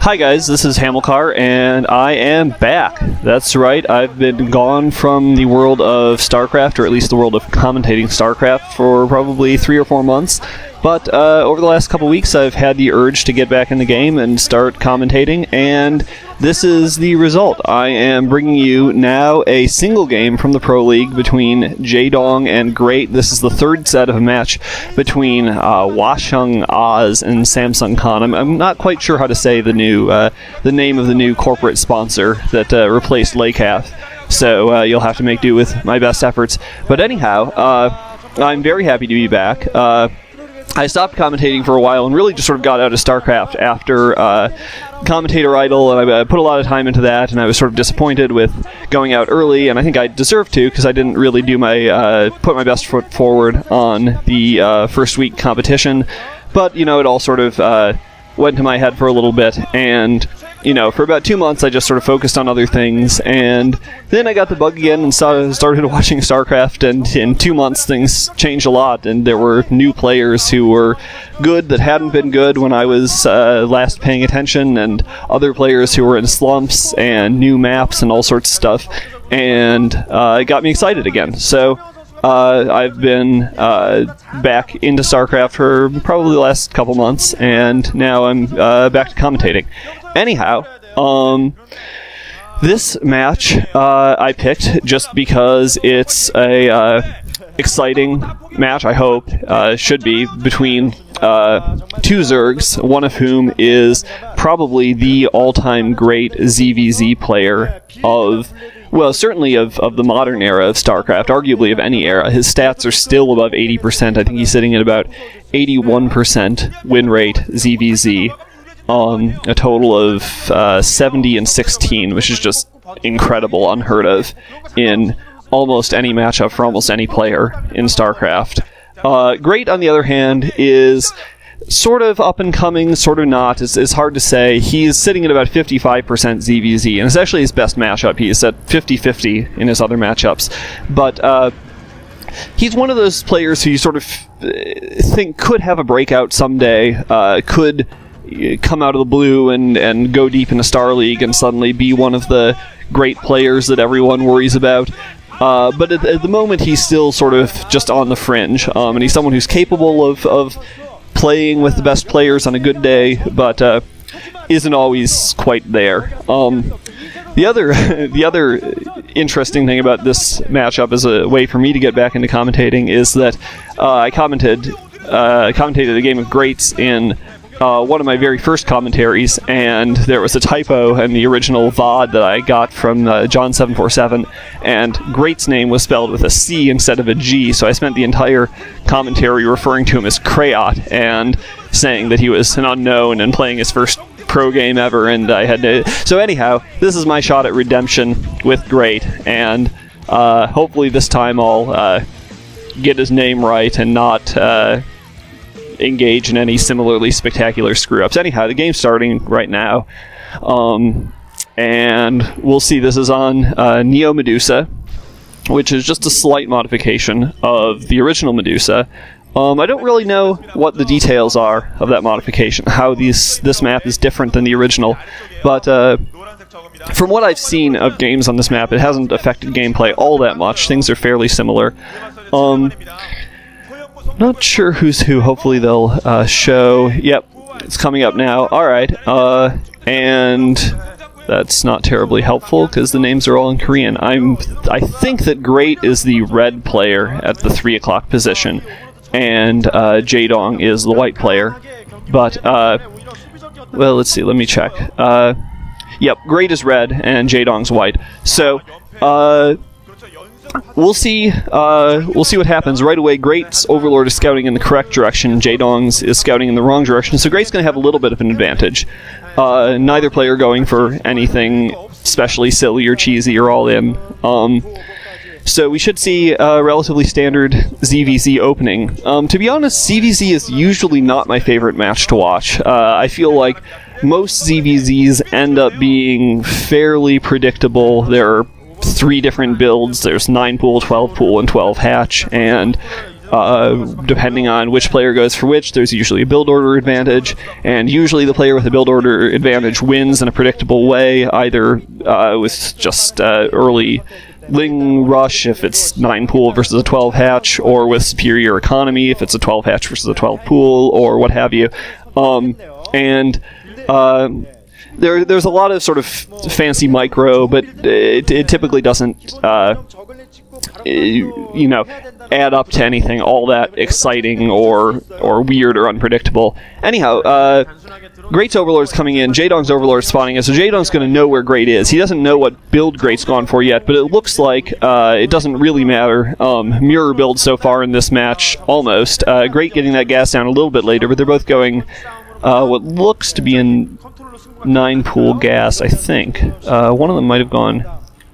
Hi guys, this is Hamilcar, and I am back. That's right, I've been gone from the world of StarCraft, or at least the world of commentating StarCraft, for probably 3 or 4 months. But over the last couple weeks, I've had the urge to get back in the game and start commentating, and this is the result. I am bringing you now a single game from the Pro League between Jaedong and Great. This is the third set of a match between Hwaseung Oz and Samsung Khan. I'm not quite sure how to say the name of the new corporate sponsor that replaced Lakehath, so you'll have to make do with my best efforts. But anyhow, I'm very happy to be back. I stopped commentating for a while and really just sort of got out of StarCraft after Commentator Idol, and I put a lot of time into that, and I was sort of disappointed with going out early, and I think I deserved to because I didn't really do my put my best foot forward on the first week competition. But, you know, it all sort of went to my head for a little bit, and, you know, for about 2 months I just sort of focused on other things, and then I got the bug again and started watching StarCraft, and in 2 months things changed a lot, and there were new players who were good that hadn't been good when I was last paying attention, and other players who were in slumps, and new maps and all sorts of stuff, and it got me excited again. So I've been back into StarCraft for probably the last couple months, and now I'm back to commentating. Anyhow, this match I picked just because it's a exciting match, I hope, should be, between two Zergs, one of whom is probably the all-time great ZvZ player of... well, certainly of the modern era of StarCraft, arguably of any era. His stats are still above 80%. I think he's sitting at about 81% win rate ZvZ on a total of 70 and 16, which is just incredible, unheard of in almost any matchup for almost any player in StarCraft. Great, on the other hand, is sort of up and coming, sort of not. It's hard to say. He's sitting at about 55% ZvZ, and it's actually his best matchup. He's at 50-50 in his other matchups. But he's one of those players who you sort of think could have a breakout someday, could come out of the blue and go deep in a Star League and suddenly be one of the great players that everyone worries about. But at the moment, he's still sort of just on the fringe, and he's someone who's capable of playing with the best players on a good day, but isn't always quite there. The other interesting thing about this matchup as a way for me to get back into commentating is that I commentated a game of Greats in one of my very first commentaries, and there was a typo in the original VOD that I got from John747, and Great's name was spelled with a C instead of a G, so I spent the entire commentary referring to him as Krayot, and saying that he was an unknown and playing his first pro game ever, and I had to... So anyhow, this is my shot at redemption with Great, and hopefully this time I'll get his name right and not... engage in any similarly spectacular screw-ups. Anyhow, the game's starting right now, and we'll see. This is on Neo Medusa, which is just a slight modification of the original Medusa. I don't really know what the details are of that modification, how this map is different than the original, but from what I've seen of games on this map, it hasn't affected gameplay all that much. Things are fairly similar. Not sure who's who. Hopefully they'll show. Yep, it's coming up now. Alright, and that's not terribly helpful because the names are all in Korean. I think that Great is the red player at the 3 o'clock position, and Jaedong is the white player. But, well, let's see, let me check. Yep, Great is red and Jaedong's white. So, we'll see what happens. Right away, Great's Overlord is scouting in the correct direction, Jaedong's is scouting in the wrong direction, so Great's going to have a little bit of an advantage. Neither player going for anything especially silly or cheesy or all in. So we should see a relatively standard ZvZ opening. To be honest, ZvZ is usually not my favorite match to watch. I feel like most ZvZs end up being fairly predictable. There are 3 different builds. There's 9 pool, 12 pool, and 12 hatch, and Depending on which player goes for which, there's usually a build order advantage, and usually the player with the build order advantage wins in a predictable way, either with just early Ling Rush if it's 9 pool versus a 12 hatch, or with superior economy if it's a 12 hatch versus a 12 pool, or what have you. There's a lot of sort of fancy micro, but it typically doesn't add up to anything all that exciting or weird or unpredictable. Anyhow, Great's Overlord's coming in, Jaedong's Overlord spawning in, so Jaedong's going to know where Great is. He doesn't know what build Great's gone for yet, but it looks like it doesn't really matter. Mirror build so far in this match, almost. Great getting that gas down a little bit later, but they're both going what looks to be in 9 pool gas, I think. One of them might have gone...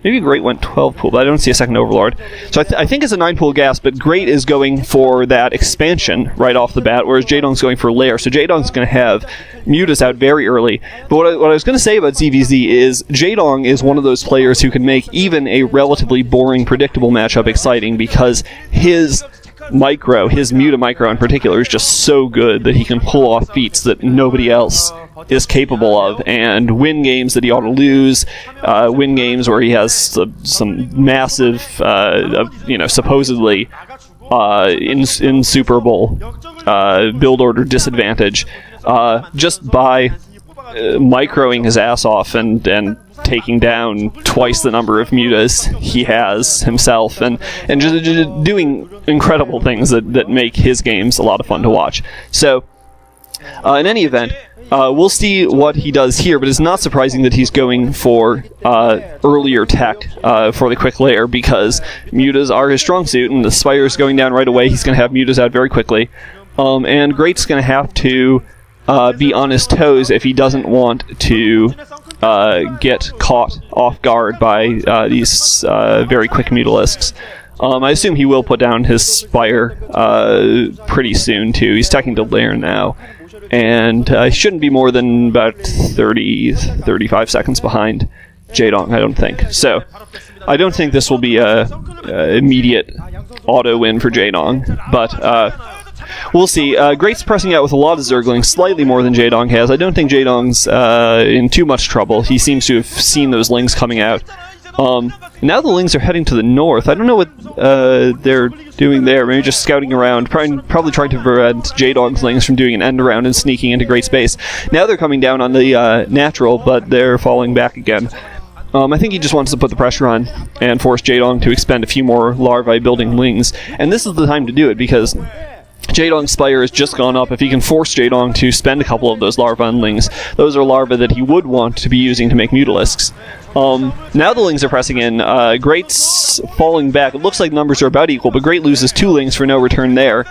Maybe Great went 12 pool, but I don't see a second Overlord. So I think it's a 9 pool gas, but Great is going for that expansion right off the bat, whereas Jaedong's going for Lair. So Jaedong's going to have Mutas out very early. But what I was going to say about ZvZ is Jaedong is one of those players who can make even a relatively boring, predictable matchup exciting, because his Muta micro in particular, is just so good that he can pull off feats that nobody else is capable of, and win games that he ought to lose, win games where he has some massive, supposedly insuperable build order disadvantage, just by microing his ass off and taking down twice the number of mutas he has himself, and just doing incredible things that make his games a lot of fun to watch. So, in any event, we'll see what he does here, but it's not surprising that he's going for earlier tech for the quick layer, because mutas are his strong suit, and the Spire's going down right away. He's going to have mutas out very quickly, and Great's going to have to be on his toes if he doesn't want to get caught off guard by these very quick Mutalisks. I assume he will put down his Spire pretty soon, too. He's teching to Lair now, and he shouldn't be more than about 35 seconds behind Jaedong, I don't think. So, I don't think this will be a immediate auto win for Jaedong, but we'll see. Great's pressing out with a lot of Zerglings, slightly more than Jaedong has. I don't think Jaedong's in too much trouble. He seems to have seen those Lings coming out. Now the Lings are heading to the north. I don't know what they're doing there. Maybe just scouting around, probably trying to prevent Jaedong's Lings from doing an end around and sneaking into Great space. Now they're coming down on the natural, but they're falling back again. I think he just wants to put the pressure on and force Jaedong to expend a few more larvae building Lings. And this is the time to do it, because Jaedong's Spire has just gone up. If he can force Jaedong to spend a couple of those larvae on Lings, those are larvae that he would want to be using to make Mutalisks. Now the Lings are pressing in. Great's falling back. It looks like numbers are about equal, but Great loses 2 Lings for no return there.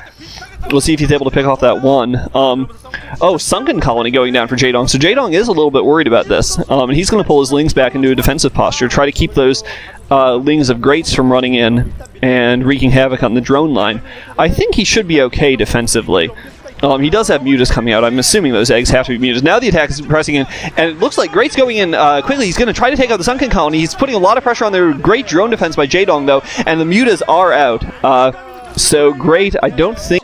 We'll see if he's able to pick off that one. Sunken Colony going down for Jaedong. So Jaedong is a little bit worried about this. And he's going to pull his Lings back into a defensive posture, try to keep those Lings of Greats from running in and wreaking havoc on the drone line. I think he should be okay defensively. He does have mutas coming out. I'm assuming those eggs have to be mutas. Now the attack is pressing in, and it looks like Great's going in quickly. He's going to try to take out the Sunken Colony. He's putting a lot of pressure on their great drone defense by Jaedong, though, and the mutas are out. So Great, I don't think